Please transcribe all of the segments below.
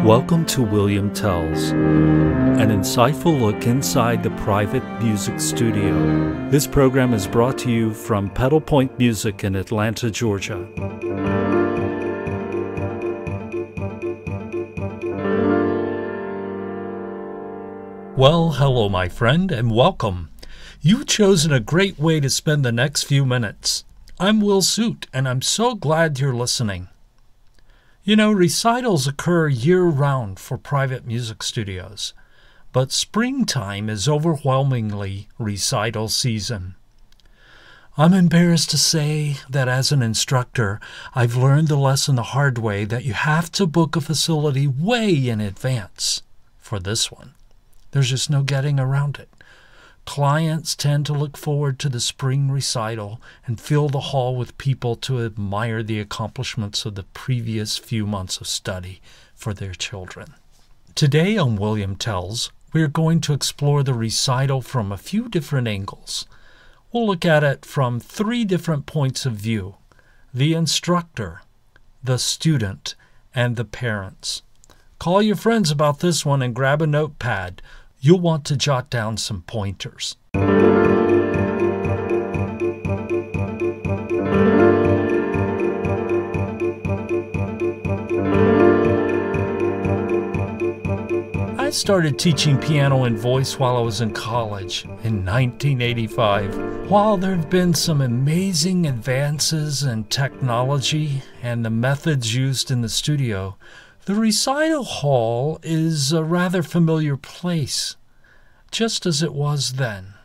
Welcome to William Tells, an insightful look inside the private music studio. This program is brought to you from Pedal Point Music in Atlanta, Georgia. Well, hello my friend, and welcome. You've chosen a great way to spend the next few minutes. I'm Will Suit, and I'm so glad you're listening. You know, recitals occur year-round for private music studios, but springtime is overwhelmingly recital season. I'm embarrassed to say that as an instructor, I've learned the lesson the hard way that you have to book a facility way in advance for this one. There's just no getting around it. Clients tend to look forward to the spring recital and fill the hall with people to admire the accomplishments of the previous few months of study for their children. Today on William Tells, we are going to explore the recital from a few different angles. We'll look at it from 3 different points of view: the instructor, the student, and the parents. Call your friends about this one and grab a notepad. You'll want to jot down some pointers. I started teaching piano and voice while I was in college in 1985. While there have been some amazing advances in technology and the methods used in the studio, the recital hall is a rather familiar place, just as it was then.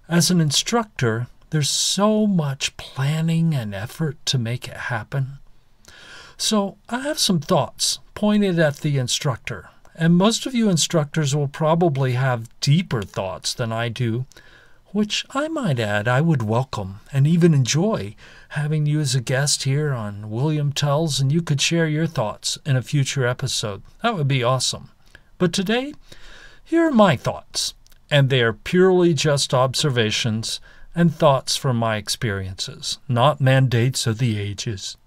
As an instructor, there's so much planning and effort to make it happen. So I have some thoughts pointed at the instructor, and most of you instructors will probably have deeper thoughts than I do, which I might add I would welcome and even enjoy having you as a guest here on William Tells, and you could share your thoughts in a future episode. That would be awesome. But today, here are my thoughts, and they are purely just observations and thoughts from my experiences, not mandates of the ages.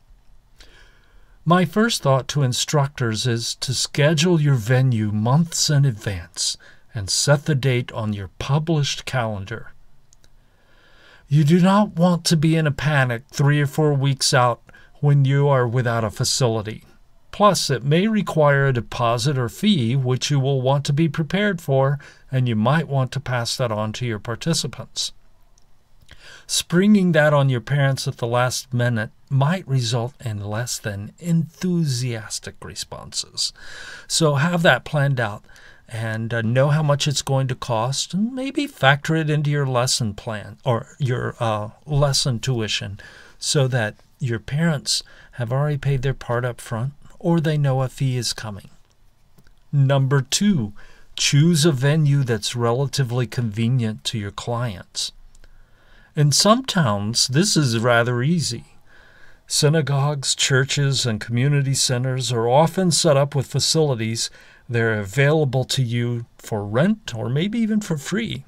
My first thought to instructors is to schedule your venue months in advance and set the date on your published calendar. You do not want to be in a panic 3 or 4 weeks out when you are without a facility. Plus, it may require a deposit or fee, which you will want to be prepared for, and you might want to pass that on to your participants. Springing that on your parents at the last minute might result in less than enthusiastic responses. So have that planned out and know how much it's going to cost, and maybe factor it into your lesson plan or your lesson tuition so that your parents have already paid their part up front or they know a fee is coming. Number 2, choose a venue that's relatively convenient to your clients. In some towns, this is rather easy. Synagogues, churches, and community centers are often set up with facilities that are available to you for rent or maybe even for free.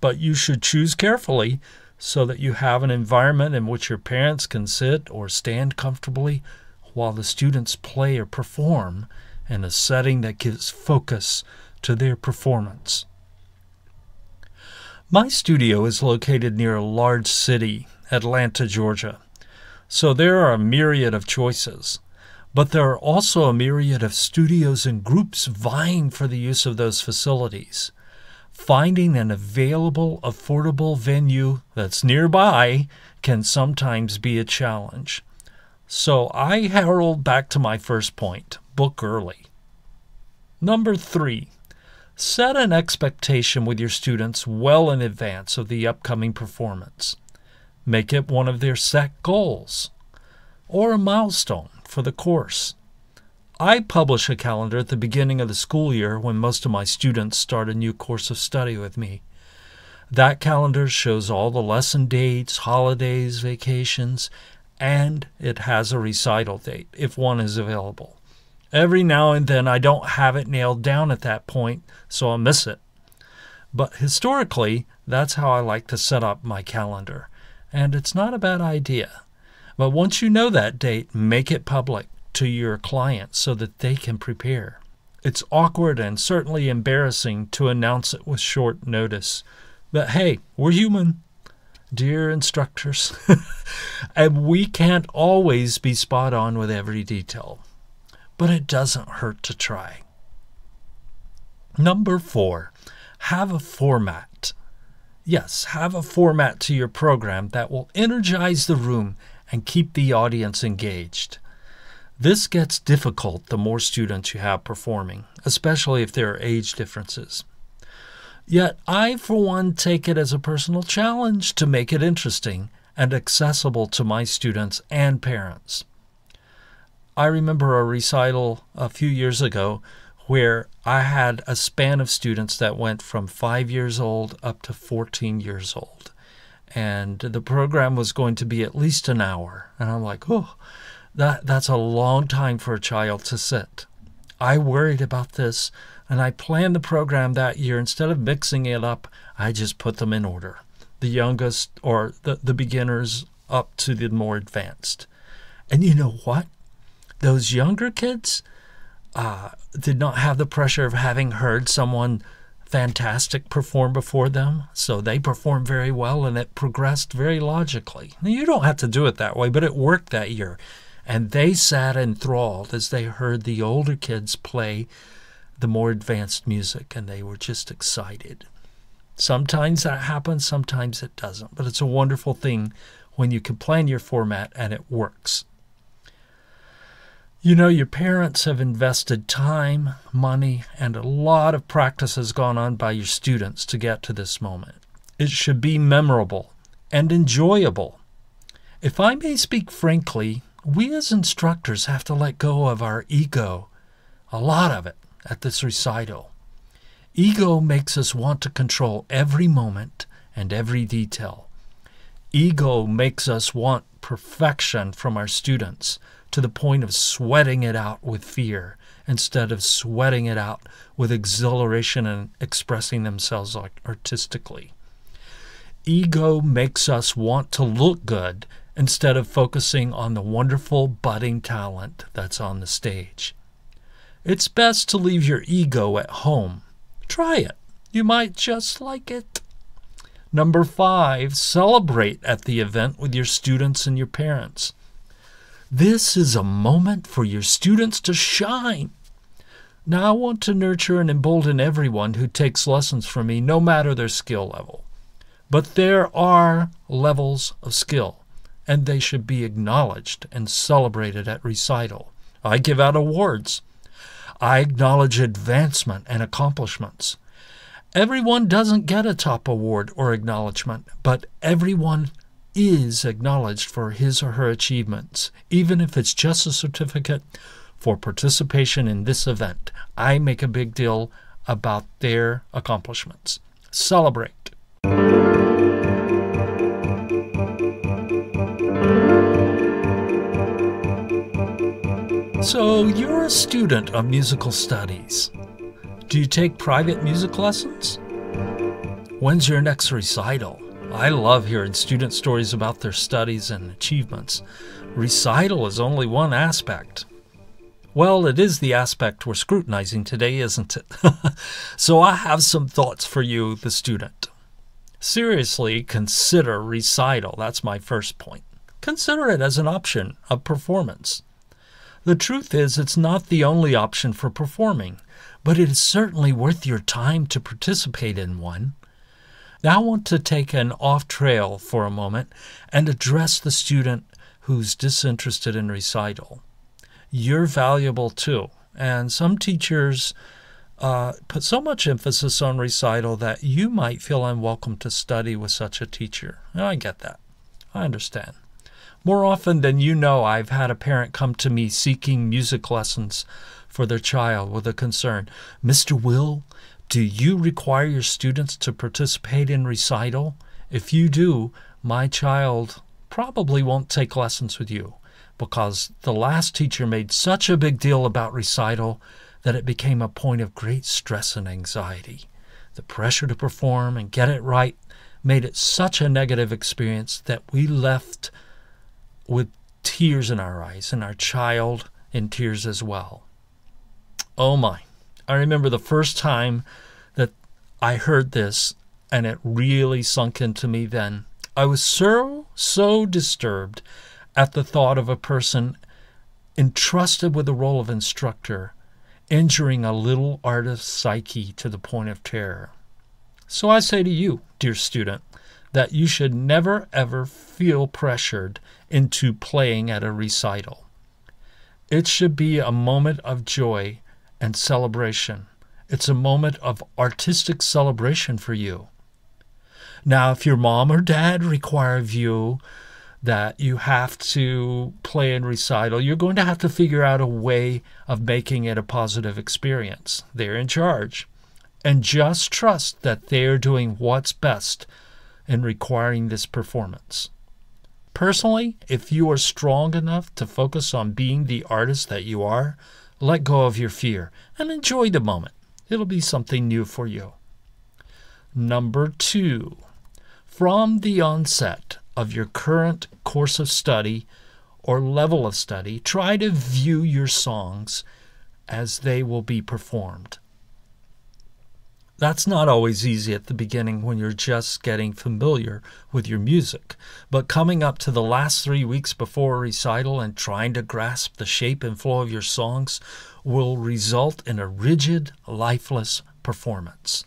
But you should choose carefully so that you have an environment in which your parents can sit or stand comfortably while the students play or perform in a setting that gives focus to their performance. My studio is located near a large city, Atlanta, Georgia. So there are a myriad of choices, but there are also a myriad of studios and groups vying for the use of those facilities. Finding an available, affordable venue that's nearby can sometimes be a challenge. So I herald back to my first point: book early. Number 3, set an expectation with your students well in advance of the upcoming performance. Make it one of their set goals or a milestone for the course. I publish a calendar at the beginning of the school year when most of my students start a new course of study with me. That calendar shows all the lesson dates, holidays, vacations, and it has a recital date if one is available. Every now and then I don't have it nailed down at that point, so I'll miss it. But historically, that's how I like to set up my calendar. And it's not a bad idea. But once you know that date, make it public. to your clients so that they can prepare. It's awkward and certainly embarrassing to announce it with short notice. But hey, we're human, dear instructors, and we can't always be spot on with every detail. But it doesn't hurt to try. Number 4, have a format. Yes, have a format to your program that will energize the room and keep the audience engaged. This gets difficult the more students you have performing, especially if there are age differences. Yet I, for one, take it as a personal challenge to make it interesting and accessible to my students and parents. I remember a recital a few years ago where I had a span of students that went from 5 years old up to 14 years old. And the program was going to be at least an hour. And I'm like, oh, that's a long time for a child to sit. I worried about this, and I planned the program that year. Instead of mixing it up, I just put them in order. The youngest, or the beginners, up to the more advanced. And you know what? Those younger kids did not have the pressure of having heard someone fantastic perform before them, so they performed very well, and it progressed very logically. Now, you don't have to do it that way, but it worked that year. And they sat enthralled as they heard the older kids play the more advanced music, and they were just excited. Sometimes that happens, sometimes it doesn't, but it's a wonderful thing when you can plan your format and it works. You know, your parents have invested time, money, and a lot of practice has gone on by your students to get to this moment. It should be memorable and enjoyable. If I may speak frankly, we as instructors have to let go of our ego, a lot of it, at this recital. Ego makes us want to control every moment and every detail. Ego makes us want perfection from our students to the point of sweating it out with fear instead of sweating it out with exhilaration and expressing themselves artistically. Ego makes us want to look good instead of focusing on the wonderful budding talent that's on the stage. It's best to leave your ego at home. Try it. You might just like it. Number 5, celebrate at the event with your students and your parents. This is a moment for your students to shine. Now, I want to nurture and embolden everyone who takes lessons from me, no matter their skill level. But there are levels of skill, and they should be acknowledged and celebrated at recital. I give out awards. I acknowledge advancement and accomplishments. Everyone doesn't get a top award or acknowledgement, but everyone is acknowledged for his or her achievements, even if it's just a certificate for participation in this event. I make a big deal about their accomplishments. Celebrate. So you're a student of musical studies. Do you take private music lessons? When's your next recital? I love hearing student stories about their studies and achievements. Recital is only one aspect. Well, it is the aspect we're scrutinizing today, isn't it? So I have some thoughts for you, the student. Seriously, consider recital. That's my first point. Consider it as an option of performance. The truth is, it's not the only option for performing, but it is certainly worth your time to participate in one. Now I want to take an off-trail for a moment and address the student who's disinterested in recital. You're valuable too, and some teachers put so much emphasis on recital that you might feel unwelcome to study with such a teacher. And I get that. I understand. More often than you know, I've had a parent come to me seeking music lessons for their child with a concern. Mr. Will, do you require your students to participate in recital? If you do, my child probably won't take lessons with you, because the last teacher made such a big deal about recital that it became a point of great stress and anxiety. The pressure to perform and get it right made it such a negative experience that we left with tears in our eyes, and our child in tears as well. Oh my. I remember the first time that I heard this, and it really sunk into me then. I was so disturbed at the thought of a person entrusted with the role of instructor injuring a little artist's psyche to the point of terror. So I say to you, dear student, that you should never ever feel pressured into playing at a recital. It should be a moment of joy and celebration. It's a moment of artistic celebration for you. Now, if your mom or dad require of you that you have to play in recital, you're going to have to figure out a way of making it a positive experience. They're in charge. And just trust that they're doing what's best in requiring this performance. Personally, if you are strong enough to focus on being the artist that you are, let go of your fear and enjoy the moment. It'll be something new for you. Number 2, from the onset of your current course of study or level of study, try to view your songs as they will be performed. That's not always easy at the beginning when you're just getting familiar with your music, but coming up to the last 3 weeks before a recital and trying to grasp the shape and flow of your songs will result in a rigid, lifeless performance.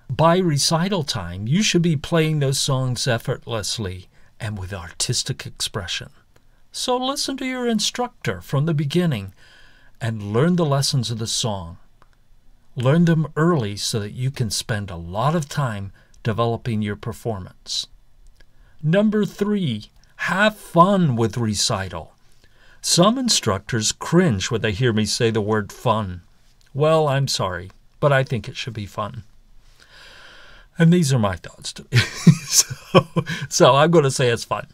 By recital time, you should be playing those songs effortlessly and with artistic expression. So listen to your instructor from the beginning and learn the lessons of the song. Learn them early so that you can spend a lot of time developing your performance. Number 3, have fun with recital. Some instructors cringe when they hear me say the word fun. Well, I'm sorry, but I think it should be fun. And these are my thoughts too. so I'm going to say it's fun.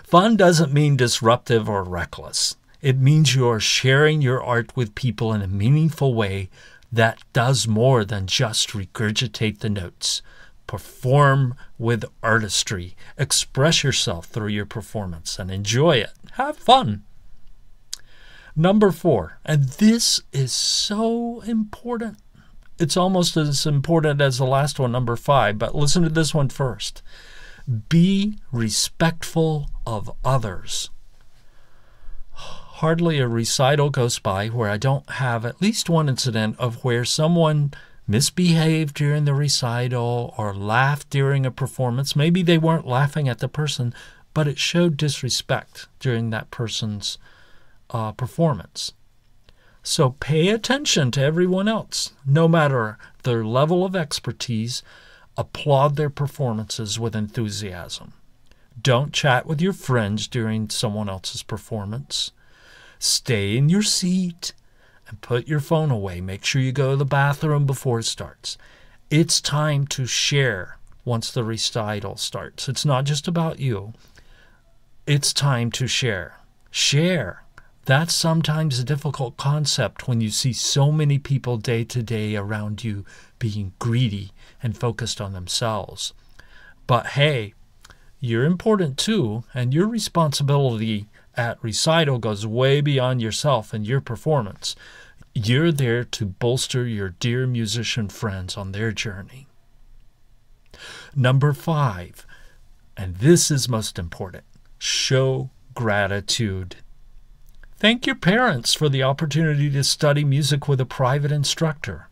Fun doesn't mean disruptive or reckless. It means you are sharing your art with people in a meaningful way that does more than just regurgitate the notes. Perform with artistry. Express yourself through your performance and enjoy it. Have fun. Number 4, and this is so important. It's almost as important as the last one, number 5, but listen to this one first. Be respectful of others. Hardly a recital goes by where I don't have at least one incident of where someone misbehaved during the recital or laughed during a performance. Maybe they weren't laughing at the person, but it showed disrespect during that person's performance. So pay attention to everyone else. No matter their level of expertise, applaud their performances with enthusiasm. Don't chat with your friends during someone else's performance. Stay in your seat and put your phone away. Make sure you go to the bathroom before it starts. It's time to share once the recital starts. It's not just about you. It's time to share. Share. That's sometimes a difficult concept when you see so many people day to day around you being greedy and focused on themselves. But hey, you're important too, and your responsibility at recital goes way beyond yourself and your performance. You're there to bolster your dear musician friends on their journey. Number 5, and this is most important, show gratitude. Thank your parents for the opportunity to study music with a private instructor.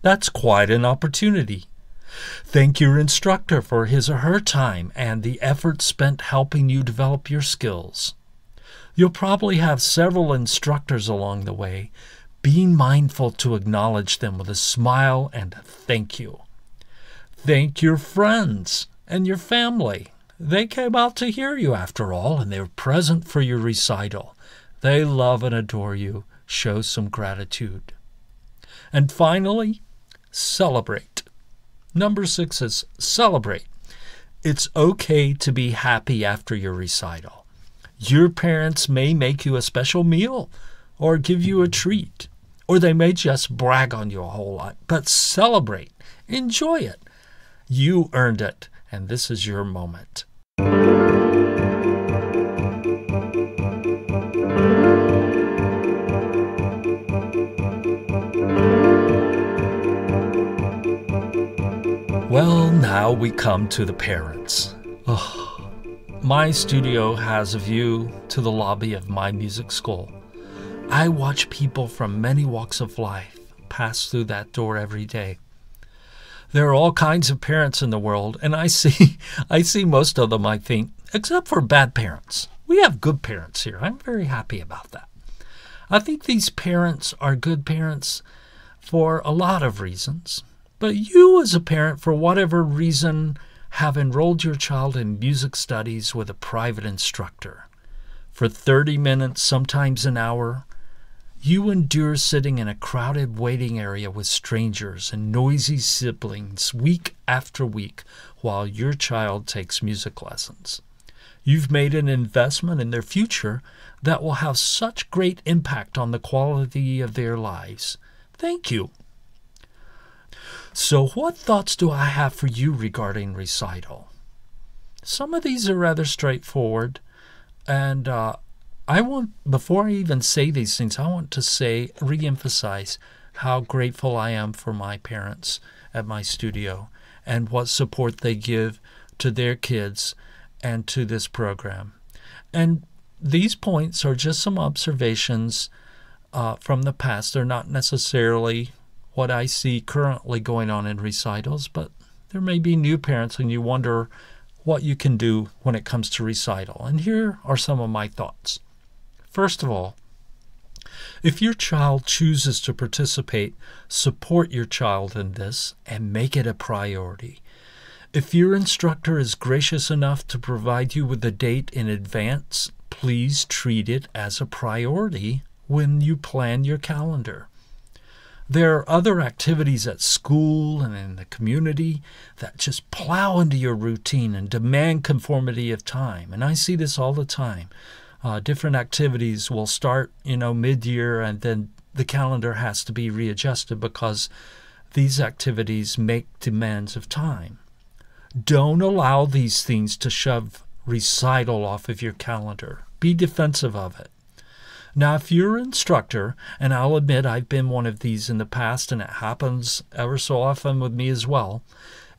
That's quite an opportunity. Thank your instructor for his or her time and the effort spent helping you develop your skills. You'll probably have several instructors along the way. Being mindful to acknowledge them with a smile and a thank you. Thank your friends and your family. They came out to hear you after all, and they were present for your recital. They love and adore you. Show some gratitude. And finally, celebrate. Number 6 is celebrate. It's okay to be happy after your recital. Your parents may make you a special meal or give you a treat, or they may just brag on you a whole lot. But celebrate. Enjoy it. You earned it, and this is your moment. now we come to the parents. Oh, my studio has a view to the lobby of my music school. I watch people from many walks of life pass through that door every day. There are all kinds of parents in the world, and I see most of them, I think, except for bad parents. We have good parents here. I'm very happy about that. I think these parents are good parents for a lot of reasons. But you as a parent, for whatever reason, have enrolled your child in music studies with a private instructor. For 30 minutes, sometimes an hour, you endure sitting in a crowded waiting area with strangers and noisy siblings week after week while your child takes music lessons. You've made an investment in their future that will have such great impact on the quality of their lives. Thank you. So what thoughts do I have for you regarding recital? Some of these are rather straightforward, and before I even say these things, I want to reemphasize how grateful I am for my parents at my studio and what support they give to their kids and to this program. And these points are just some observations from the past. They're not necessarily what I see currently going on in recitals, but there may be new parents and you wonder what you can do when it comes to recital. And here are some of my thoughts. First of all, if your child chooses to participate, support your child in this and make it a priority. If your instructor is gracious enough to provide you with a date in advance, please treat it as a priority when you plan your calendar. There are other activities at school and in the community that just plow into your routine and demand conformity of time. And I see this all the time. Different activities will start, mid-year, and then the calendar has to be readjusted because these activities make demands of time. Don't allow these things to shove recital off of your calendar. Be defensive of it. Now, if you're an instructor, and I'll admit I've been one of these in the past, and it happens ever so often with me as well,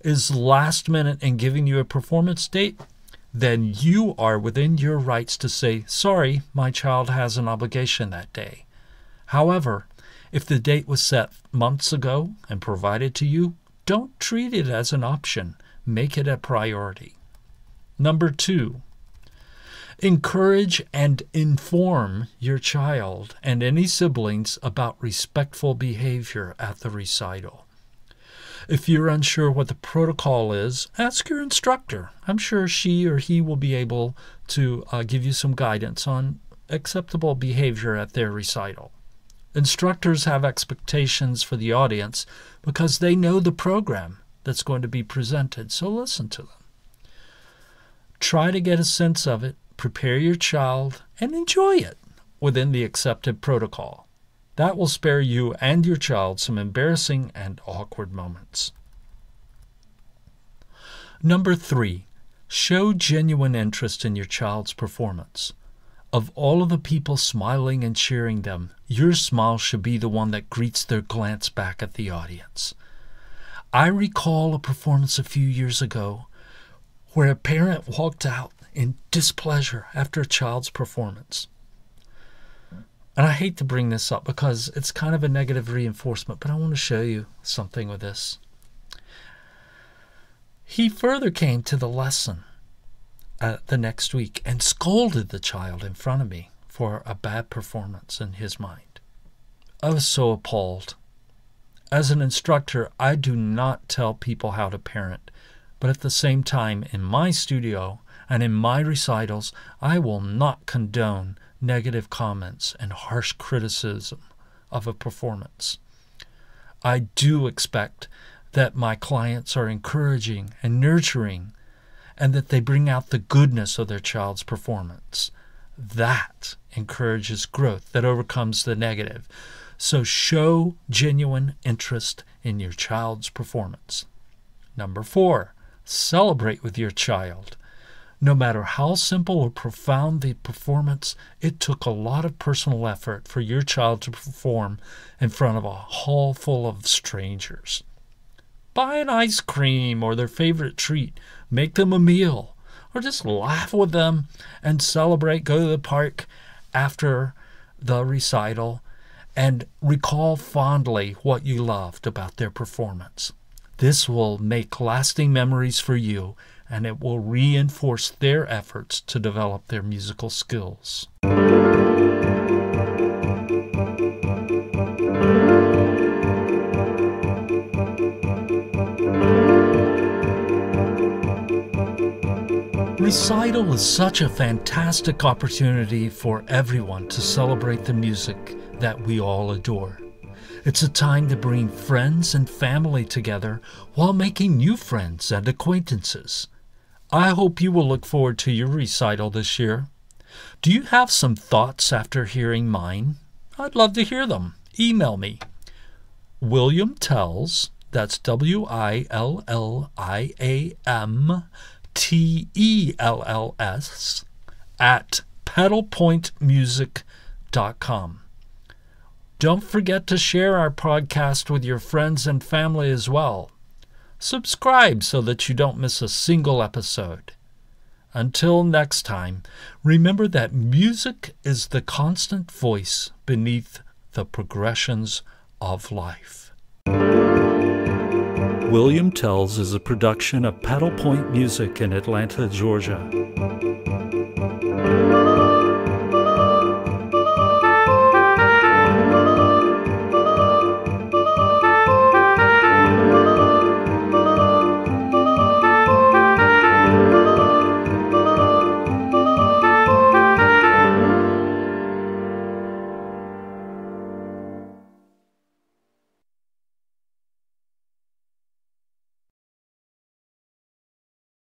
is last minute in giving you a performance date, then you are within your rights to say, sorry, my child has an obligation that day. However, if the date was set months ago and provided to you, don't treat it as an option. Make it a priority. Number 2, encourage and inform your child and any siblings about respectful behavior at the recital. If you're unsure what the protocol is, ask your instructor. I'm sure she or he will be able to give you some guidance on acceptable behavior at their recital. Instructors have expectations for the audience because they know the program that's going to be presented, so listen to them. Try to get a sense of it, prepare your child, and enjoy it within the accepted protocol. That will spare you and your child some embarrassing and awkward moments. Number 3, show genuine interest in your child's performance. Of all of the people smiling and cheering them, your smile should be the one that greets their glance back at the audience. I recall a performance a few years ago where a parent walked out in displeasure after a child's performance. And I hate to bring this up because it's kind of a negative reinforcement, but I want to show you something with this. He further came to the lesson the next week and scolded the child in front of me for a bad performance in his mind. I was so appalled. As an instructor, I do not tell people how to parent, but at the same time, in my studio and in my recitals, I will not condone negative comments and harsh criticism of a performance. I do expect that my clients are encouraging and nurturing and that they bring out the goodness of their child's performance. That encourages growth that overcomes the negative. So show genuine interest in your child's performance. Number 4, celebrate with your child. No matter how simple or profound the performance, it took a lot of personal effort for your child to perform in front of a hall full of strangers. Buy an ice cream or their favorite treat. Make them a meal. Or just laugh with them and celebrate. Go to the park after the recital and recall fondly what you loved about their performance. This will make lasting memories for you, and it will reinforce their efforts to develop their musical skills. Recital is such a fantastic opportunity for everyone to celebrate the music that we all adore. It's a time to bring friends and family together while making new friends and acquaintances. I hope you will look forward to your recital this year. Do you have some thoughts after hearing mine? I'd love to hear them. Email me. William Tells, that's WILLIAMTELLS, at pedalpointmusic.com. Don't forget to share our podcast with your friends and family as well. Subscribe so that you don't miss a single episode. Until next time, remember that music is the constant voice beneath the progressions of life. William Tells is a production of Pedal Point Music in Atlanta, Georgia.